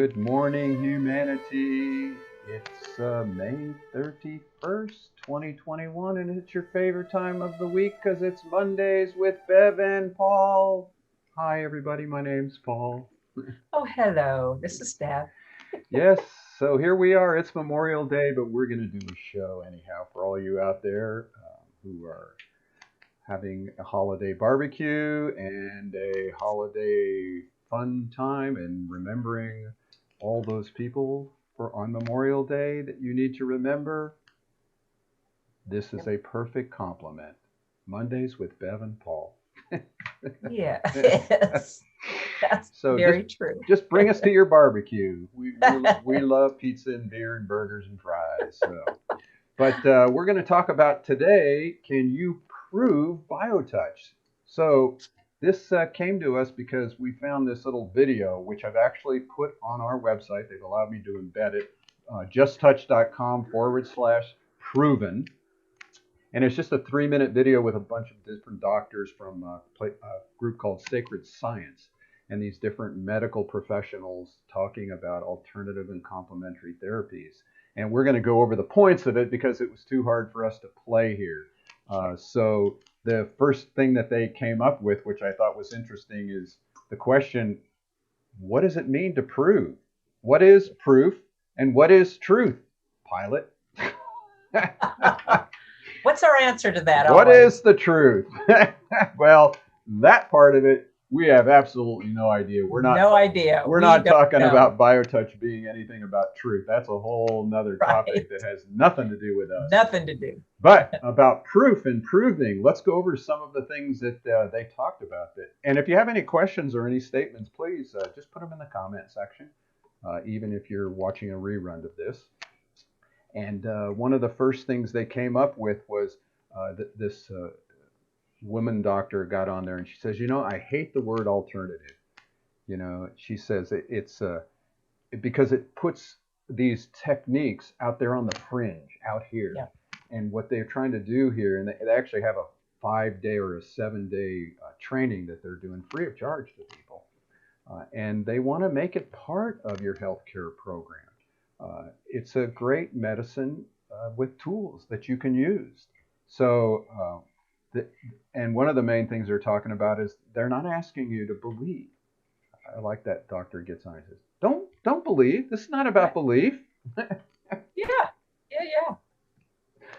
Good morning, humanity. It's May 31st, 2021, and it's your favorite time of the week because it's Mondays with Bev and Paul. Hi, everybody. My name's Paul. Oh, hello. This is Deb. Yes, so here we are. It's Memorial Day, but we're going to do a show anyhow for all you out there who are having a holiday barbecue and a holiday fun time and remembering all those people for on Memorial Day that you need to remember. This is a perfect compliment. Mondays with Bev and Paul. Yes, that's So very true. just bring us to your barbecue. We love pizza and beer and burgers and fries. But we're going to talk about today, can you prove BioTouch? So this came to us because we found this little video, which I've actually put on our website. They've allowed me to embed it, justtouch.com/proven. And it's just a 3-minute video with a bunch of different doctors from a group called Sacred Science and these different medical professionals talking about alternative and complementary therapies. And we're going to go over the points of it because it was too hard for us to play here. So the first thing that they came up with, which I thought was interesting, is the question, what does it mean to prove? What is proof and what is truth, pilot? What's our answer to that What always? is the truth? Well, that part of it, we have absolutely no idea. No idea. We're We not don't talking know. about BioTouch being anything about truth. That's a whole nother topic Right. that has nothing to do with us. Nothing to do. But about proof and proving, let's go over some of the things that they talked about. And if you have any questions or any statements, please just put them in the comment section, even if you're watching a rerun of this. And one of the first things they came up with was this woman doctor got on there and she says, I hate the word alternative. She says it's because it puts these techniques out there on the fringe, out here. Yeah. And what they're trying to do here, and they actually have a 5-day or a 7-day training that they're doing free of charge to people. And they want to make it part of your healthcare program. It's a great medicine with tools that you can use. So, and one of the main things they're talking about is they're not asking you to believe. I like that Dr. gets on and says, don't believe. This is not about belief. Yeah.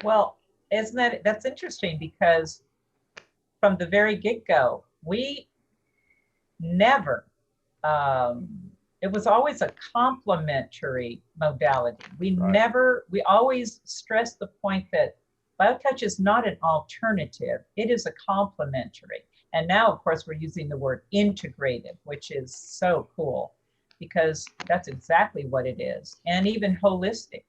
Well, that's interesting because from the very get-go, we never, it was always a complementary modality. We always stress the point that BioTouch is not an alternative. It is a complementary. And now, of course, we're using the word integrative, which is so cool because that's exactly what it is. And even holistic.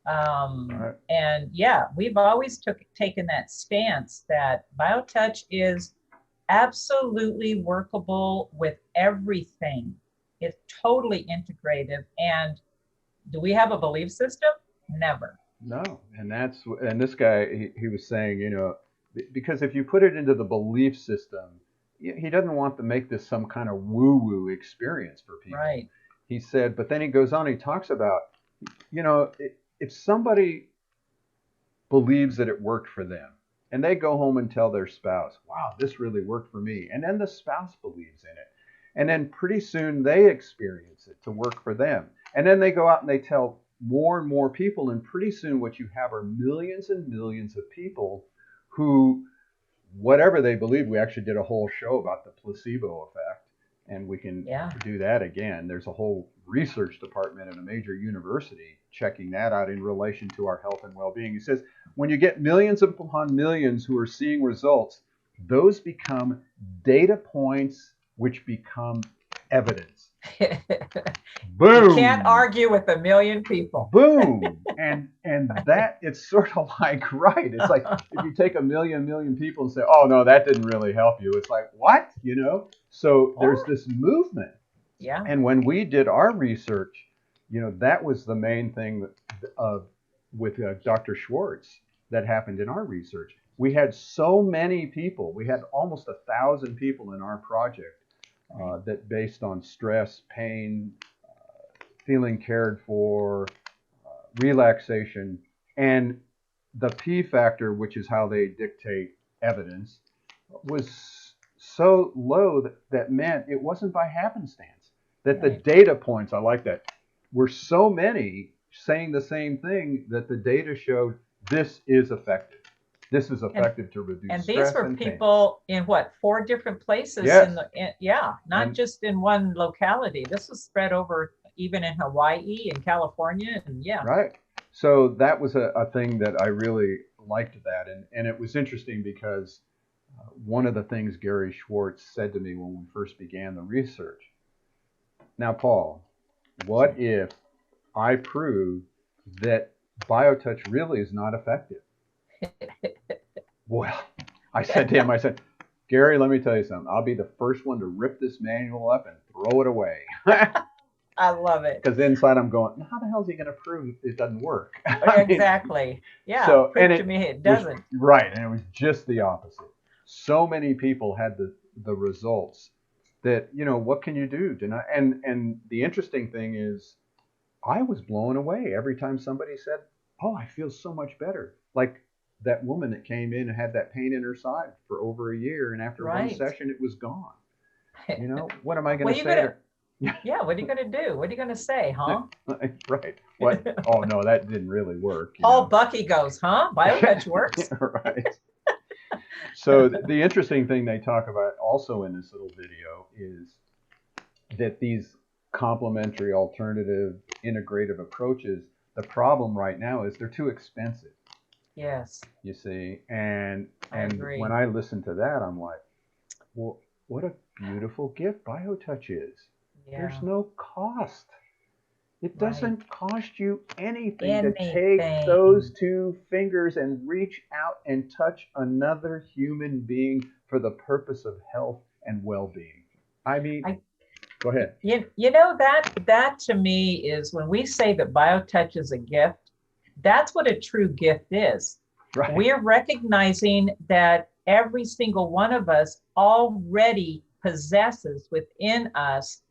And yeah, we've always taken that stance that BioTouch is absolutely workable with everything. It's totally integrative. And do we have a belief system? Never. No, and this guy he was saying, because if you put it into the belief system, he doesn't want to make this some kind of woo-woo experience for people. Right. He said, but then he goes on, he talks about, if somebody believes that it worked for them, and they go home and tell their spouse, wow, this really worked for me, and then the spouse believes in it, and then pretty soon they experience it to work for them, and then they go out and they tell more and more people, and pretty soon what you have are millions and millions of people who, whatever they believe, we actually did a whole show about the placebo effect, and we can do that again. There's a whole research department at a major university checking that out in relation to our health and well-being. He says, when you get millions upon millions who are seeing results, those become data points which become evidence. Boom. You can't argue with a million people. Boom. And that, it's sort of like, right. It's like if you take a million people and say, oh, no, that didn't really help you. It's like, what? So there's this movement. Yeah. And when we did our research, that was the main thing with Dr. Schwartz that happened in our research. We had so many people. We had almost 1,000 people in our project that based on stress, pain, feeling cared for, relaxation, and the P factor, which is how they dictate evidence, was so low that meant it wasn't by happenstance. That the data points, I like that, were so many saying the same thing that the data showed this is effective. This is effective to reduce and stress these were and pain. people in what, 4 different places? Yes. Not just in one locality. This was spread over even in Hawaii and California, and Right. So that was a thing that I really liked that, and it was interesting because one of the things Gary Schwartz said to me when we first began the research. Now, Paul, what if I prove that BioTouch really is not effective? Well, I said to him, I said, Gary, let me tell you something. I'll be the first one to rip this manual up and throw it away. I love it. Because inside I'm going, how the hell is he going to prove it doesn't work? Exactly. Yeah. So, prove to me it doesn't. Right. And it was just the opposite. So many people had the results that, what can you do? And the interesting thing is, I was blown away every time somebody said, oh, I feel so much better. Like that woman that came in and had that pain in her side for over a year, and after one session, it was gone. What am I going to say to her? Yeah, what are you going to do? What are you going to say, huh? Right. What? Oh, no, that didn't really work. Paul Bucky goes, huh? BioTouch works? Right. So the interesting thing they talk about also in this little video is that these complementary, alternative, integrative approaches, the problem right now is they're too expensive. Yes. You see, and agree. when I listen to that, I'm like, well, what a beautiful gift BioTouch is. Yeah. There's no cost. It doesn't cost you anything to take those 2 fingers and reach out and touch another human being for the purpose of health and well-being. I mean, go ahead. That to me is when we say that BioTouch is a gift, that's what a true gift is. Right. We're recognizing that every single one of us already possesses within us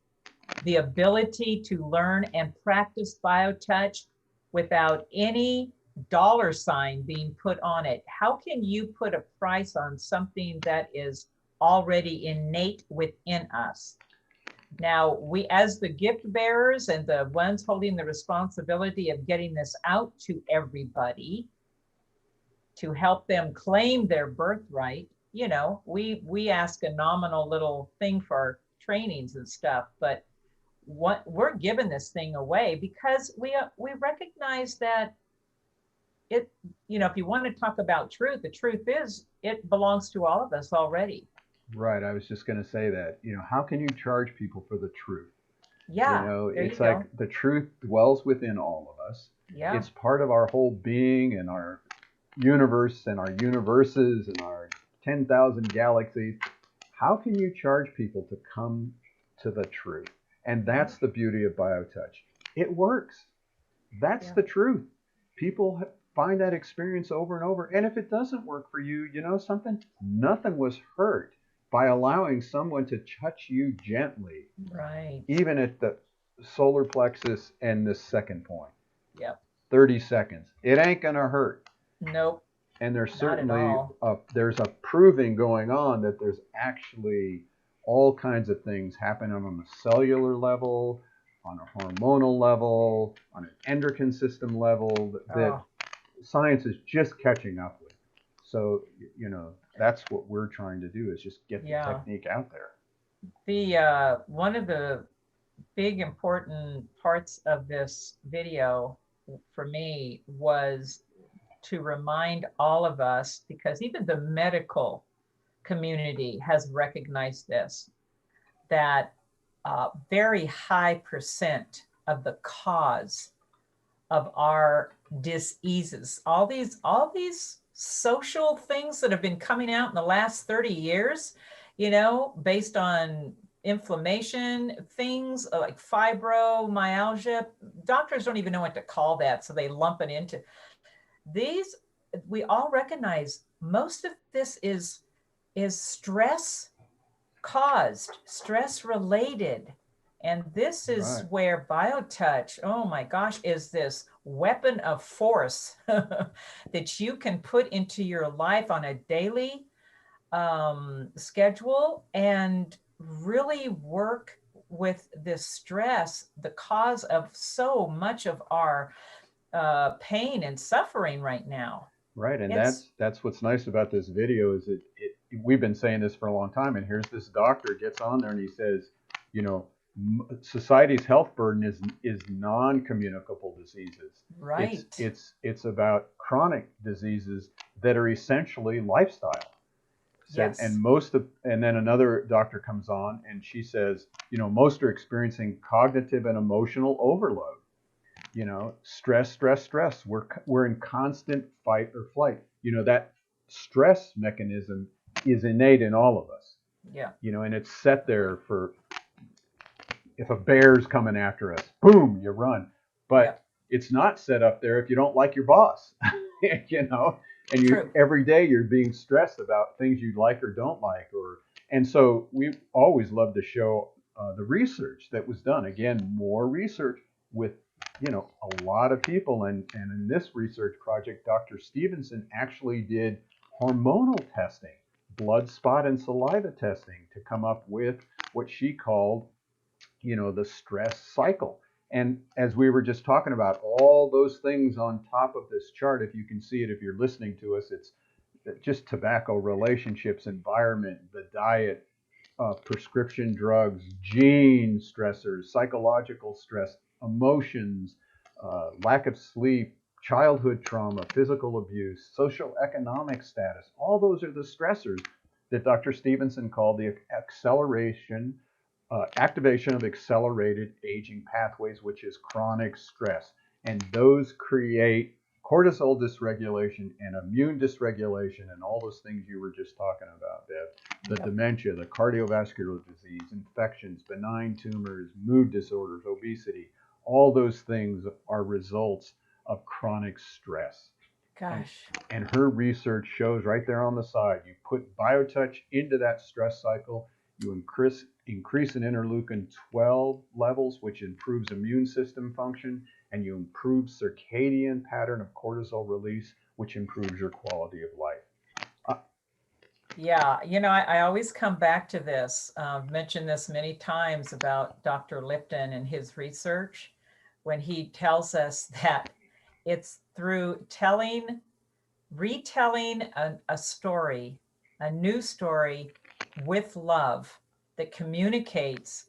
the ability to learn and practice BioTouch without any dollar sign being put on it. How can you put a price on something that is already innate within us? Now, we as the gift bearers and the ones holding the responsibility of getting this out to everybody to help them claim their birthright, we ask a nominal little thing for our trainings and stuff, but what we're giving this thing away because we recognize that it, if you want to talk about truth, the truth is it belongs to all of us already. Right. I was just going to say that, how can you charge people for the truth? Yeah. It's like the truth dwells within all of us. Yeah. It's part of our whole being and our universe and our universes and our 10,000 galaxies. How can you charge people to come to the truth? And that's the beauty of BioTouch. It works. That's the truth. People find that experience over and over. And if it doesn't work for you, something? Nothing was hurt by allowing someone to touch you gently. Right. Even at the solar plexus and the second point. Yep. 30 seconds. It ain't going to hurt. Nope. And there's certainly there's a proving going on that there's actually all kinds of things happening on a cellular level, on a hormonal level, on an endocrine system level that science is just catching up with. So, that's what we're trying to do is just get the technique out there. The one of the big important parts of this video for me was to remind all of us, because even the medical community has recognized this, that very high percent of the cause of our diseases, all these social things that have been coming out in the last 30 years, based on inflammation, things like fibromyalgia, doctors don't even know what to call that, so they lump it into these. We all recognize most of this is stress caused, stress related. And this is Right. where BioTouch, oh my gosh, is this weapon of force that you can put into your life on a daily schedule and really work with this stress, the cause of so much of our pain and suffering right now. Right, and It's that's what's nice about this video is we've been saying this for a long time, and here's this doctor gets on there and he says, you know, society's health burden is non-communicable diseases. right. It's about chronic diseases that are essentially lifestyle. Said, and Yes. and then another doctor comes on and she says, most are experiencing cognitive and emotional overload. Stress, stress, stress. We're in constant fight or flight. That stress mechanism is innate in all of us. Yeah. And it's set there for if a bear's coming after us, boom, you run. Yeah. But it's not set up there if you don't like your boss, you know, and True. every day you're being stressed about things you like or don't like, and so we always love to show the research that was done. Again, more research with a lot of people, and in this research project, Dr. Stevenson actually did hormonal testing, blood spot and saliva testing to come up with what she called the stress cycle. And as we were just talking about, all those things on top of this chart, if you can see it, if you're listening to us, it's just tobacco, relationships, environment, the diet, prescription drugs, gene stressors, psychological stress, emotions, lack of sleep, childhood trauma, physical abuse, social economic status. All those are the stressors that Dr. Stevenson called the activation of accelerated aging pathways, which is chronic stress. And those create cortisol dysregulation and immune dysregulation and all those things you were just talking about, Bev. The Yep. dementia, the cardiovascular disease, infections, benign tumors, mood disorders, obesity, all those things are results of chronic stress. And, Gosh. and her research shows right there on the side, you put BioTouch into that stress cycle, you increase in interleukin 12 levels, which improves immune system function, and you improve circadian pattern of cortisol release, which improves your quality of life. Uh, Yeah, I always come back to this. I've mentioned this many times about Dr. Lipton and his research when he tells us that it's through retelling a story, a new story with love that communicates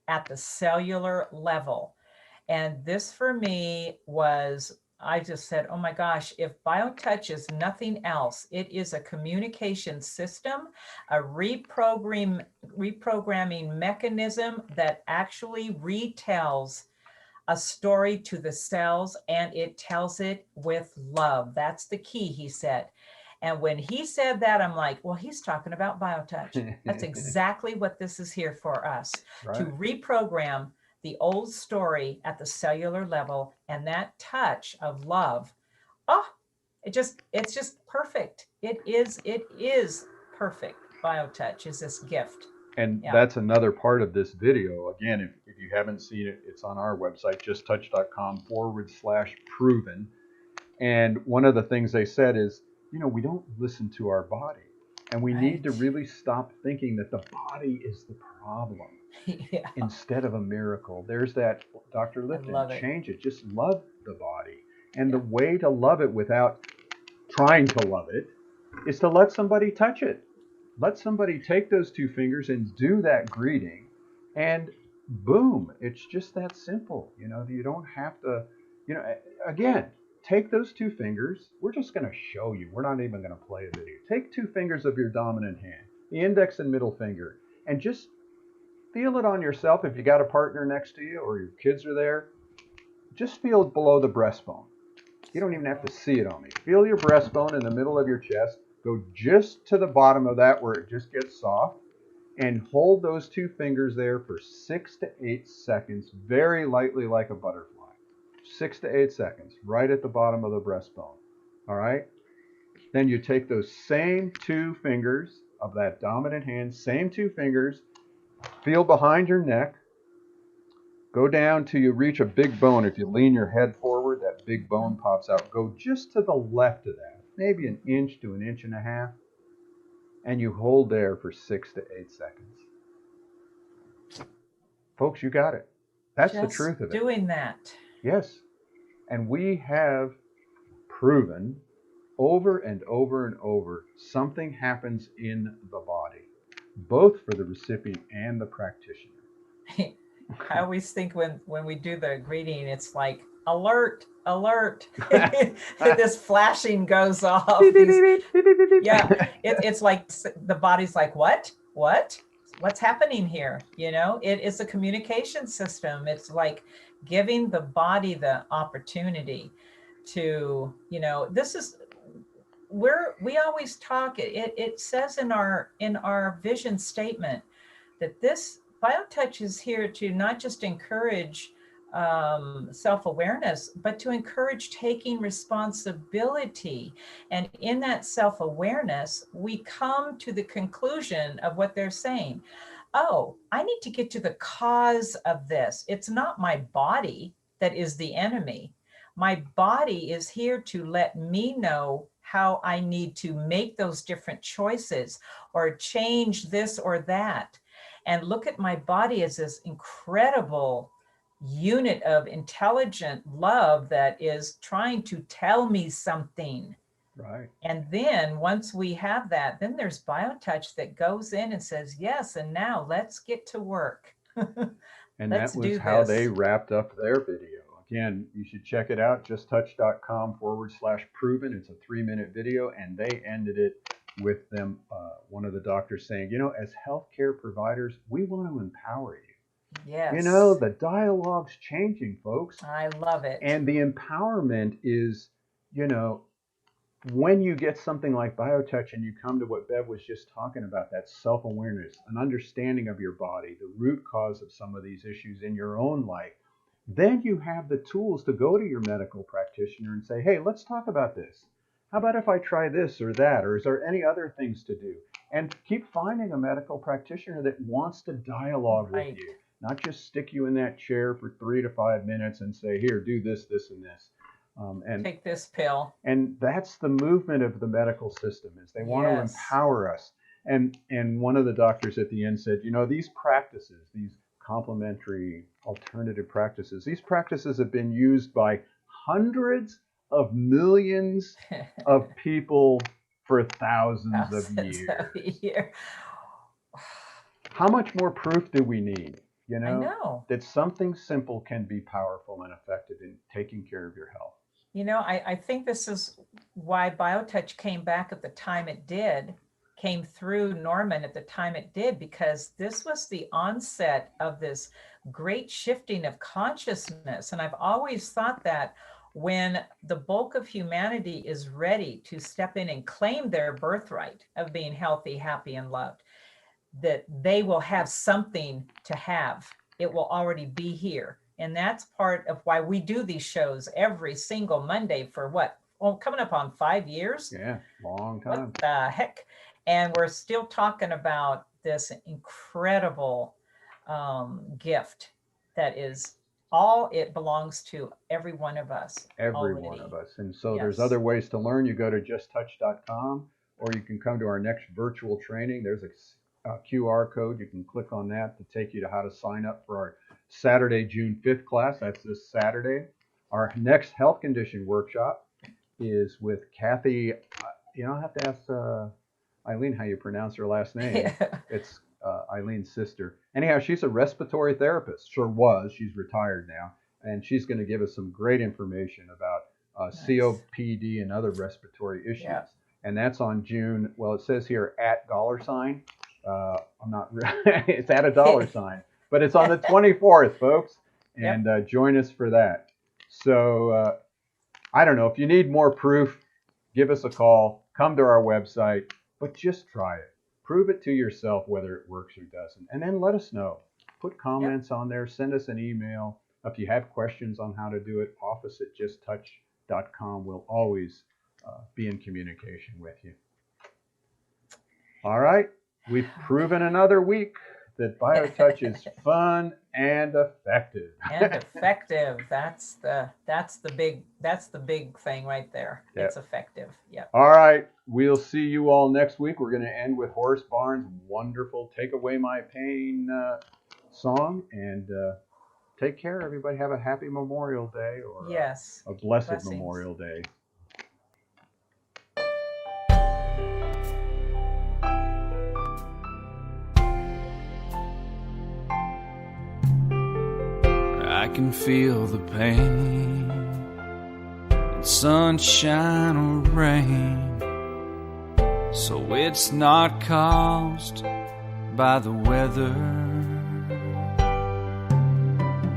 at the cellular level. And this for me was, I just said, oh my gosh, if BioTouch is nothing else, it is a communication system, a reprogramming mechanism that actually retells a story to the cells, and it tells it with love. That's the key, he said. And when he said that, I'm like, well, he's talking about BioTouch. That's exactly what this is here for us, to right. reprogram the old story at the cellular level, and that touch of love. Oh, it's just perfect. It is perfect. BioTouch is this gift. And Yeah. that's another part of this video. Again, if you haven't seen it, it's on our website, justtouch.com/proven. And one of the things they said is, we don't listen to our body. And we need to Right. really stop thinking that the body is the problem Yeah. instead of a miracle. There's that, Dr. I Lipton, love it. change it. Just love the body. And the Yeah. way to love it without trying to love it is to let somebody touch it. Let somebody take those two fingers and do that greeting, and boom, it's just that simple. You don't have to, you know, again, take those two fingers. We're just going to show you. We're not even going to play a video. Take two fingers of your dominant hand, the index and middle finger, and just feel it on yourself. If you got a partner next to you or your kids are there, just feel it below the breastbone. You don't even have to see it on me. Feel your breastbone in the middle of your chest. Go just to the bottom of that where it just gets soft, and hold those two fingers there for 6 to 8 seconds, very lightly like a butterfly. 6 to 8 seconds, right at the bottom of the breastbone. All right? Then you take those same two fingers of that dominant hand, same two fingers, feel behind your neck, Go down till you reach a big bone. If you lean your head forward, that big bone pops out. Go just to the left of that, maybe an inch to an inch and a half, and you hold there for 6 to 8 seconds. Folks, you got it. That's the truth of it. Doing that. Yes. And we have proven over and over and over something happens in the body, both for the recipient and the practitioner. I always think when we do the greeting, it's like, alert, alert. This flashing goes off. Yeah, it's like the body's like, what? What's happening here? You know, it's a communication system. It's like giving the body the opportunity to, you know, this is we always talk, it says in our vision statement that this BioTouch is here to not just encourage self-awareness, but to encourage taking responsibility. And in that self-awareness, we come to the conclusion of what they're saying. Oh, I need to get to the cause of this. It's not my body that is the enemy. My body is here to let me know how I need to make those different choices or change this or that. And look at my body as this incredible unit of intelligent love that is trying to tell me something. Right. And then once we have that, then there's BioTouch that goes in and says, yes, and now let's get to work. And that was how they wrapped up their video. Again, you should check it out, justtouch.com/proven. It's a 3-minute video, and they ended it with them, one of the doctors saying, you know, as healthcare providers, we want to empower you. Yes. You know, the dialogue's changing, folks. I love it. And the empowerment is, you know, when you get something like BioTouch and you come to what Bev was just talking about, that self-awareness, an understanding of your body, the root cause of some of these issues in your own life, then you have the tools to go to your medical practitioner and say, hey, let's talk about this. How about if I try this or that? Or is there any other things to do? And keep finding a medical practitioner that wants to dialogue with you, not just stick you in that chair for 3 to 5 minutes and say, here, do this, this, and this. And take this pill. And that's the movement of the medical system, is they want to empower us. And one of the doctors at the end said, you know, these practices, these complementary alternative practices, these practices have been used by hundreds of millions of people for thousands of years. How much more proof do we need? You know, I know that something simple can be powerful and effective in taking care of your health. You know, I think this is why BioTouch came back at the time it did, came through Norman at the time it did, because this was the onset of this great shifting of consciousness. And I've always thought that when the bulk of humanity is ready to step in and claim their birthright of being healthy, happy, and loved, that they will have something to have. It will already be here. And that's part of why we do these shows every single Monday for what? Well, coming up on 5 years. Yeah, long time. What the heck? And we're still talking about this incredible gift that is all, it belongs to every one of us. One of us. And so there's other ways to learn. You go to justtouch.com, or you can come to our next virtual training. There's a QR code. You can click on that to take you to how to sign up for our Saturday, June 5th class. That's this Saturday. Our next health condition workshop is with Kathy. I'll have to ask Eileen how you pronounce her last name. It's Eileen's sister. Anyhow, she's a respiratory therapist. Sure was. She's retired now. And she's going to give us some great information about COPD and other respiratory issues. Yeah. And that's on June, well, it says here $. I'm not, it's at $. But it's on the 24th, folks, and join us for that. So I don't know, if you need more proof, give us a call, come to our website, but just try it. Prove it to yourself whether it works or doesn't, and then let us know. Put comments on there, send us an email. If you have questions on how to do it, office@justtouch.com. We'll always be in communication with you. All right, we've proven another week that BioTouch is fun and effective. And effective. That's the big thing right there. Yep. It's effective. Yep. All right. We'll see you all next week. We're going to end with Horace Barnes' wonderful Take Away My Pain song. And take care, everybody. Have a happy Memorial Day, or yes, a blessed blessings. Memorial Day. I can feel the pain in sunshine or rain, so it's not caused by the weather,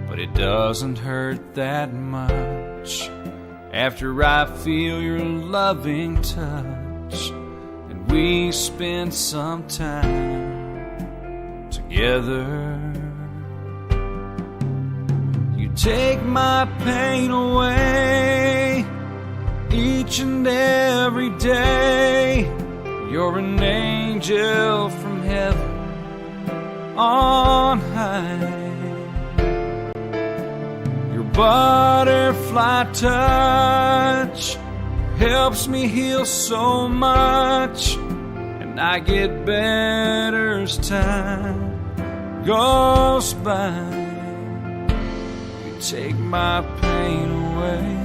but it doesn't hurt that much after I feel your loving touch and we spend some time together. Take my pain away each and every day. You're an angel from heaven on high. Your butterfly touch helps me heal so much, and I get better as time goes by. Take my pain away.